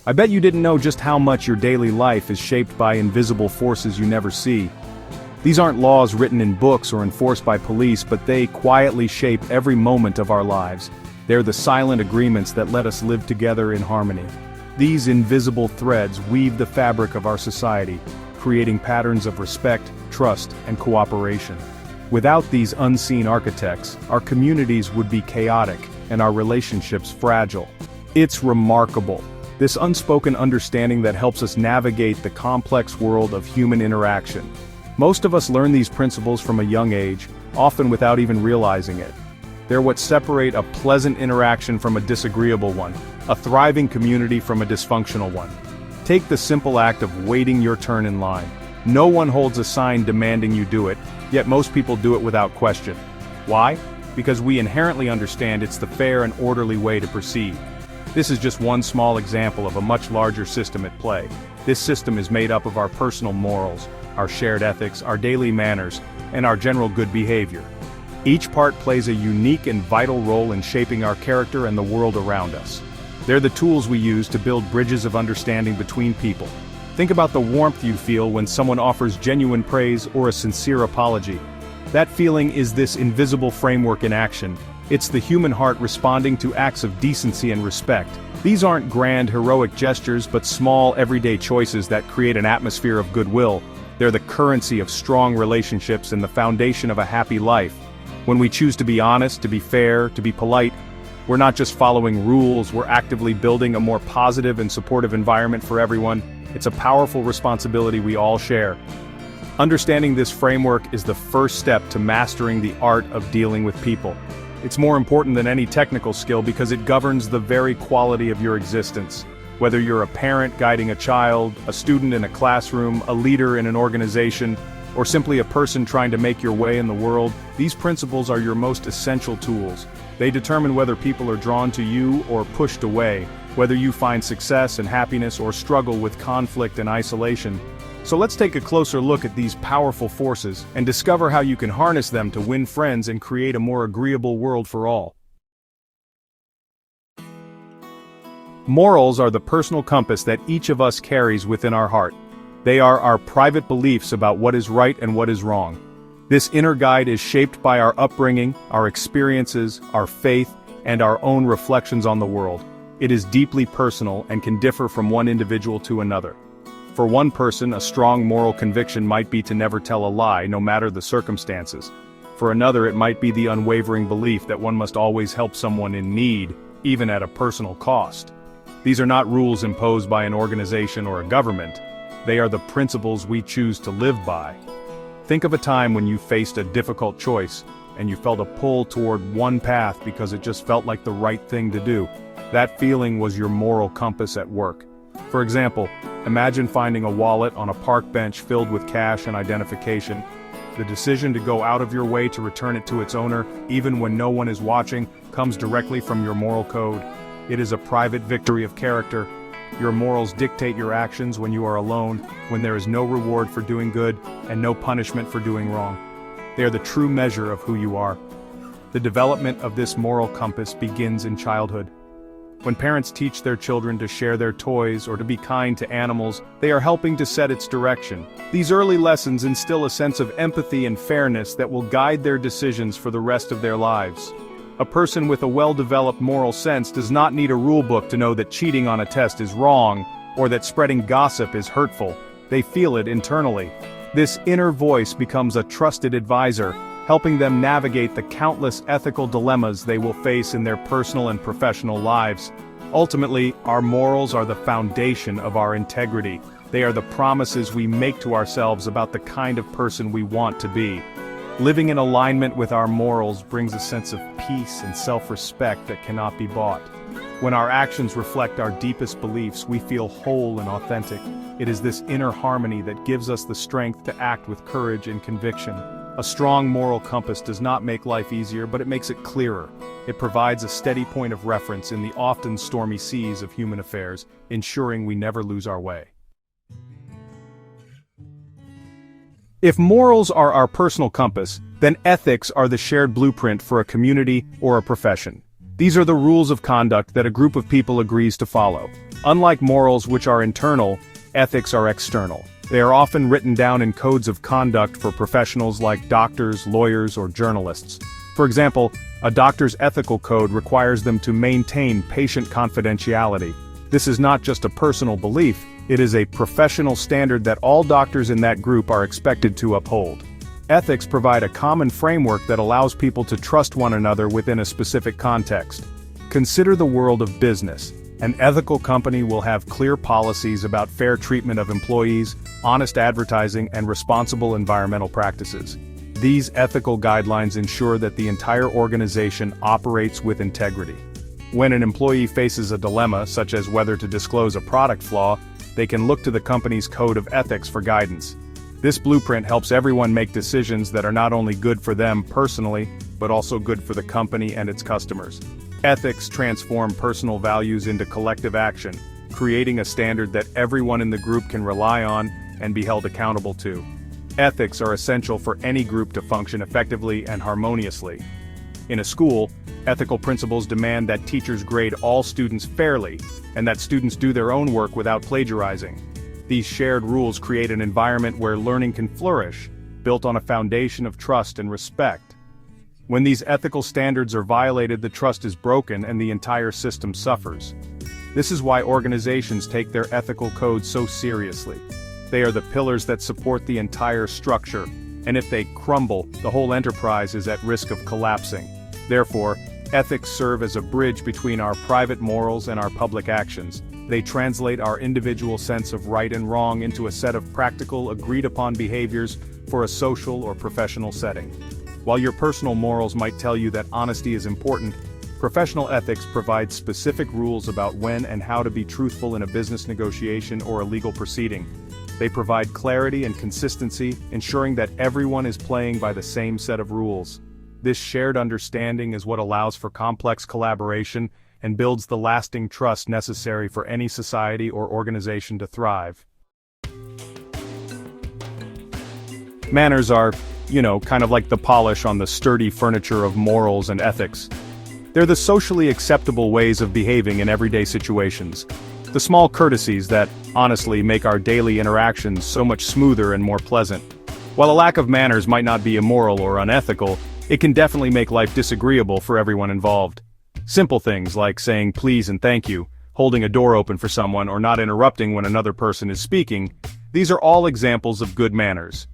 I bet you didn't know just how much your daily life is shaped by invisible forces you never see. These aren't laws written in books or enforced by police, but they quietly shape every moment of our lives. They're the silent agreements that let us live together in harmony. These invisible threads weave the fabric of our society, creating patterns of respect, trust, and cooperation. Without these unseen architects, our communities would be chaotic and our relationships fragile. It's remarkable, this unspoken understanding that helps us navigate the complex world of human interaction. Most of us learn these principles from a young age, often without even realizing it. They're what separate a pleasant interaction from a disagreeable one, a thriving community from a dysfunctional one. Take the simple act of waiting your turn in line. No one holds a sign demanding you do it, yet most people do it without question. Why? Because we inherently understand it's the fair and orderly way to proceed. This is just one small example of a much larger system at play. This system is made up of our personal morals, our shared ethics, our daily manners, and our general good behavior. Each part plays a unique and vital role in shaping our character and the world around us. They're the tools we use to build bridges of understanding between people. Think about the warmth you feel when someone offers genuine praise or a sincere apology. That feeling is this invisible framework in action. It's the human heart responding to acts of decency and respect. These aren't grand, heroic gestures, but small, everyday choices that create an atmosphere of goodwill. They're the currency of strong relationships and the foundation of a happy life. When we choose to be honest, to be fair, to be polite, we're not just following rules, we're actively building a more positive and supportive environment for everyone. It's a powerful responsibility we all share. Understanding this framework is the first step to mastering the art of dealing with people. It's more important than any technical skill because it governs the very quality of your existence. Whether you're a parent guiding a child, a student in a classroom, a leader in an organization, or simply a person trying to make your way in the world, these principles are your most essential tools. They determine whether people are drawn to you or pushed away, whether you find success and happiness or struggle with conflict and isolation. So let's take a closer look at these powerful forces and discover how you can harness them to win friends and create a more agreeable world for all. Morals are the personal compass that each of us carries within our heart. They are our private beliefs about what is right and what is wrong. This inner guide is shaped by our upbringing, our experiences, our faith, and our own reflections on the world. It is deeply personal and can differ from one individual to another. For one person, a strong moral conviction might be to never tell a lie, no matter the circumstances. For another, it might be the unwavering belief that one must always help someone in need, even at a personal cost. These are not rules imposed by an organization or a government. They are the principles we choose to live by. Think of a time when you faced a difficult choice, and you felt a pull toward one path because it just felt like the right thing to do. That feeling was your moral compass at work. For example, imagine finding a wallet on a park bench filled with cash and identification. The decision to go out of your way to return it to its owner, even when no one is watching, comes directly from your moral code. It is a private victory of character. Your morals dictate your actions when you are alone, when there is no reward for doing good and no punishment for doing wrong. They are the true measure of who you are. The development of this moral compass begins in childhood. When parents teach their children to share their toys or to be kind to animals, they are helping to set its direction. These early lessons instill a sense of empathy and fairness that will guide their decisions for the rest of their lives. A person with a well-developed moral sense does not need a rule book to know that cheating on a test is wrong, or that spreading gossip is hurtful. They feel it internally. This inner voice becomes a trusted advisor, helping them navigate the countless ethical dilemmas they will face in their personal and professional lives. Ultimately, our morals are the foundation of our integrity. They are the promises we make to ourselves about the kind of person we want to be. Living in alignment with our morals brings a sense of peace and self-respect that cannot be bought. When our actions reflect our deepest beliefs, we feel whole and authentic. It is this inner harmony that gives us the strength to act with courage and conviction. A strong moral compass does not make life easier, but it makes it clearer. It provides a steady point of reference in the often stormy seas of human affairs, ensuring we never lose our way. If morals are our personal compass, then ethics are the shared blueprint for a community or a profession. These are the rules of conduct that a group of people agrees to follow. Unlike morals, which are internal, ethics are external. They are often written down in codes of conduct for professionals like doctors, lawyers, or journalists. For example, a doctor's ethical code requires them to maintain patient confidentiality. This is not just a personal belief, it is a professional standard that all doctors in that group are expected to uphold. Ethics provide a common framework that allows people to trust one another within a specific context. Consider the world of business. An ethical company will have clear policies about fair treatment of employees, honest advertising, and responsible environmental practices. These ethical guidelines ensure that the entire organization operates with integrity. When an employee faces a dilemma, such as whether to disclose a product flaw, they can look to the company's code of ethics for guidance. This blueprint helps everyone make decisions that are not only good for them personally, but also good for the company and its customers. Ethics transform personal values into collective action, creating a standard that everyone in the group can rely on and be held accountable to. Ethics are essential for any group to function effectively and harmoniously. In a school, ethical principles demand that teachers grade all students fairly, and that students do their own work without plagiarizing. These shared rules create an environment where learning can flourish, built on a foundation of trust and respect. When these ethical standards are violated, the trust is broken and the entire system suffers. This is why organizations take their ethical codes so seriously. They are the pillars that support the entire structure, and if they crumble, the whole enterprise is at risk of collapsing. Therefore, ethics serve as a bridge between our private morals and our public actions. They translate our individual sense of right and wrong into a set of practical, agreed-upon behaviors for a social or professional setting. While your personal morals might tell you that honesty is important, professional ethics provides specific rules about when and how to be truthful in a business negotiation or a legal proceeding. They provide clarity and consistency, ensuring that everyone is playing by the same set of rules. This shared understanding is what allows for complex collaboration and builds the lasting trust necessary for any society or organization to thrive. Manners are, kind of like the polish on the sturdy furniture of morals and ethics. They're the socially acceptable ways of behaving in everyday situations. The small courtesies that, honestly, make our daily interactions so much smoother and more pleasant. While a lack of manners might not be immoral or unethical, it can definitely make life disagreeable for everyone involved. Simple things like saying please and thank you, holding a door open for someone, or not interrupting when another person is speaking, these are all examples of good manners.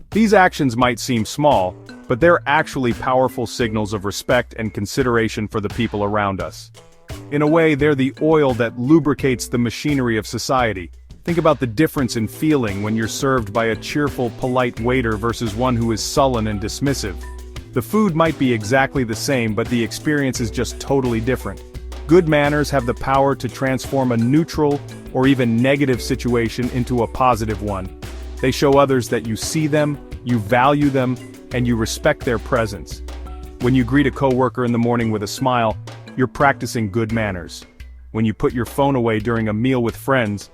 These actions might seem small, but they're actually powerful signals of respect and consideration for the people around us. In a way, they're the oil that lubricates the machinery of society. Think about the difference in feeling when you're served by a cheerful, polite waiter versus one who is sullen and dismissive. The food might be exactly the same, but the experience is just totally different. Good manners have the power to transform a neutral or even negative situation into a positive one. They show others that you see them, you value them, and you respect their presence. When you greet a coworker in the morning with a smile, you're practicing good manners. When you put your phone away during a meal with friends,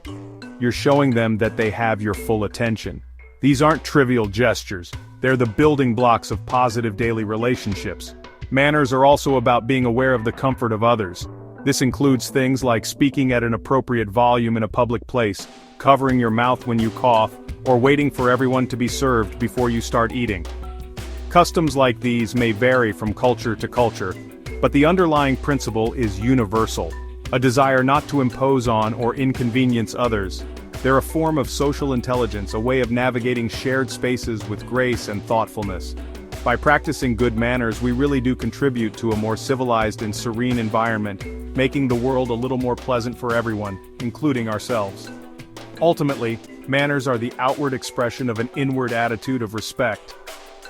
you're showing them that they have your full attention. These aren't trivial gestures, they're the building blocks of positive daily relationships. Manners are also about being aware of the comfort of others. This includes things like speaking at an appropriate volume in a public place, covering your mouth when you cough, or waiting for everyone to be served before you start eating. Customs like these may vary from culture to culture, but the underlying principle is universal, a desire not to impose on or inconvenience others. They're a form of social intelligence, a way of navigating shared spaces with grace and thoughtfulness. By practicing good manners, we really do contribute to a more civilized and serene environment, making the world a little more pleasant for everyone, including ourselves. Ultimately, manners are the outward expression of an inward attitude of respect.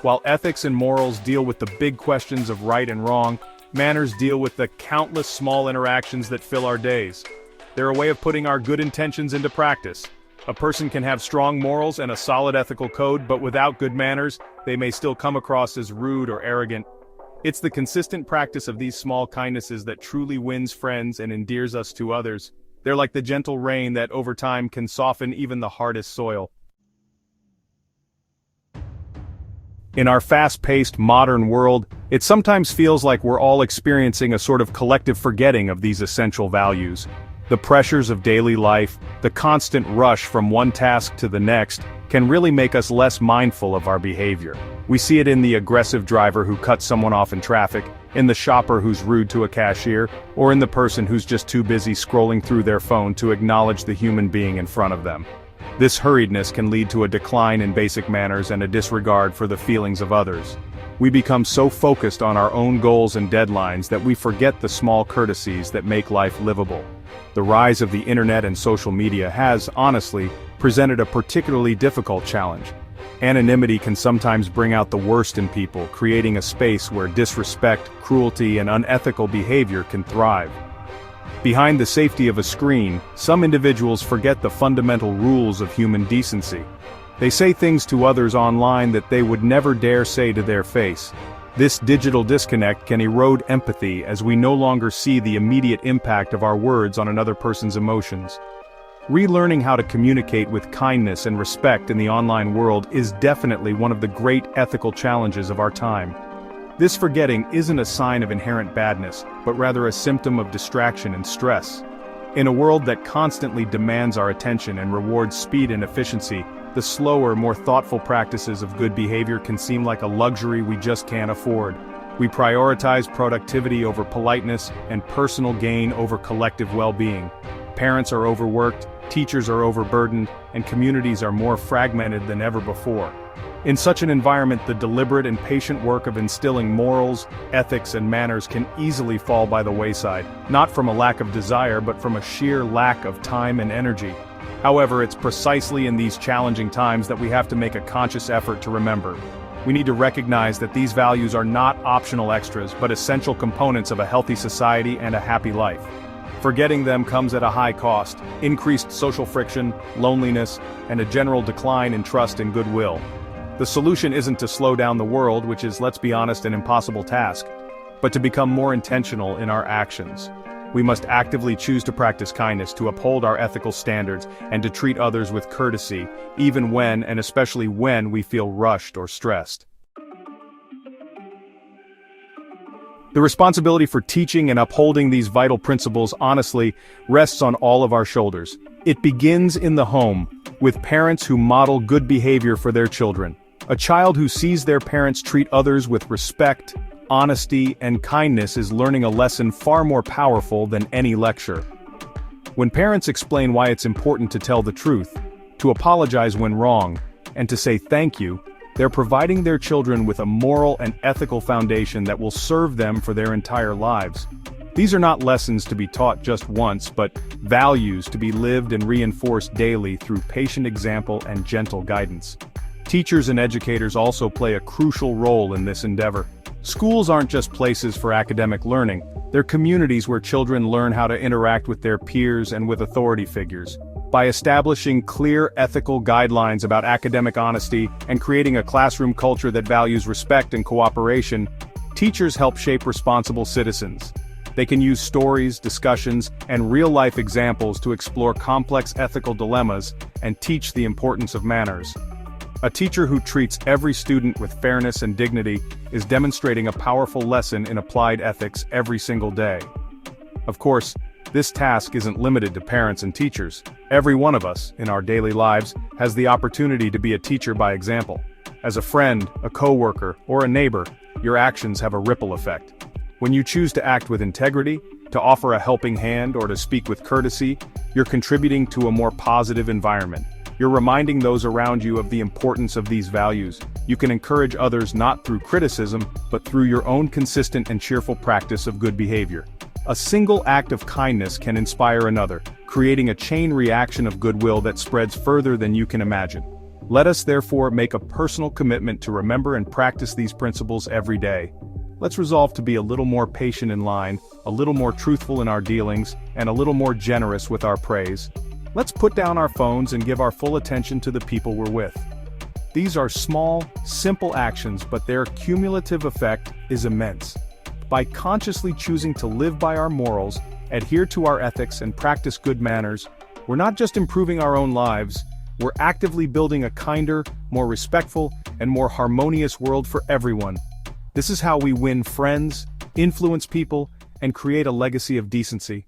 While ethics and morals deal with the big questions of right and wrong, manners deal with the countless small interactions that fill our days. They're a way of putting our good intentions into practice. A person can have strong morals and a solid ethical code, but without good manners, they may still come across as rude or arrogant. It's the consistent practice of these small kindnesses that truly wins friends and endears us to others. They're like the gentle rain that over time can soften even the hardest soil. In our fast-paced, modern world, it sometimes feels like we're all experiencing a sort of collective forgetting of these essential values. The pressures of daily life, the constant rush from one task to the next, can really make us less mindful of our behavior. We see it in the aggressive driver who cuts someone off in traffic, in the shopper who's rude to a cashier, or in the person who's just too busy scrolling through their phone to acknowledge the human being in front of them. This hurriedness can lead to a decline in basic manners and a disregard for the feelings of others. We become so focused on our own goals and deadlines that we forget the small courtesies that make life livable. The rise of the internet and social media has, honestly, presented a particularly difficult challenge. Anonymity can sometimes bring out the worst in people, creating a space where disrespect, cruelty, and unethical behavior can thrive. Behind the safety of a screen, some individuals forget the fundamental rules of human decency. They say things to others online that they would never dare say to their face. This digital disconnect can erode empathy as we no longer see the immediate impact of our words on another person's emotions. Relearning how to communicate with kindness and respect in the online world is definitely one of the great ethical challenges of our time. This forgetting isn't a sign of inherent badness, but rather a symptom of distraction and stress. In a world that constantly demands our attention and rewards speed and efficiency, the slower, more thoughtful practices of good behavior can seem like a luxury we just can't afford. We prioritize productivity over politeness and personal gain over collective well-being. Parents are overworked, teachers are overburdened, and communities are more fragmented than ever before. In such an environment, the deliberate and patient work of instilling morals, ethics, and manners can easily fall by the wayside, not from a lack of desire but from a sheer lack of time and energy. However, it's precisely in these challenging times that we have to make a conscious effort to remember. We need to recognize that these values are not optional extras but essential components of a healthy society and a happy life. Forgetting them comes at a high cost: increased social friction, loneliness, and a general decline in trust and goodwill. The solution isn't to slow down the world, which is, let's be honest, an impossible task, but to become more intentional in our actions. We must actively choose to practice kindness, to uphold our ethical standards, and to treat others with courtesy, even when, and especially when, we feel rushed or stressed. The responsibility for teaching and upholding these vital principles, honestly, rests on all of our shoulders. It begins in the home, with parents who model good behavior for their children. A child who sees their parents treat others with respect, honesty, and kindness is learning a lesson far more powerful than any lecture. When parents explain why it's important to tell the truth, to apologize when wrong, and to say thank you, they're providing their children with a moral and ethical foundation that will serve them for their entire lives. These are not lessons to be taught just once, but values to be lived and reinforced daily through patient example and gentle guidance. Teachers and educators also play a crucial role in this endeavor. Schools aren't just places for academic learning, they're communities where children learn how to interact with their peers and with authority figures. By establishing clear ethical guidelines about academic honesty and creating a classroom culture that values respect and cooperation, teachers help shape responsible citizens. They can use stories, discussions, and real-life examples to explore complex ethical dilemmas and teach the importance of manners. A teacher who treats every student with fairness and dignity is demonstrating a powerful lesson in applied ethics every single day. Of course, this task isn't limited to parents and teachers. Every one of us, in our daily lives, has the opportunity to be a teacher by example. As a friend, a coworker, or a neighbor, your actions have a ripple effect. When you choose to act with integrity, to offer a helping hand, or to speak with courtesy, you're contributing to a more positive environment. You're reminding those around you of the importance of these values. You can encourage others not through criticism, but through your own consistent and cheerful practice of good behavior. A single act of kindness can inspire another, creating a chain reaction of goodwill that spreads further than you can imagine. Let us therefore make a personal commitment to remember and practice these principles every day. Let's resolve to be a little more patient in line, a little more truthful in our dealings, and a little more generous with our praise. Let's put down our phones and give our full attention to the people we're with. These are small, simple actions, but their cumulative effect is immense. By consciously choosing to live by our morals, adhere to our ethics, and practice good manners, we're not just improving our own lives, we're actively building a kinder, more respectful, and more harmonious world for everyone. This is how we win friends, influence people, and create a legacy of decency.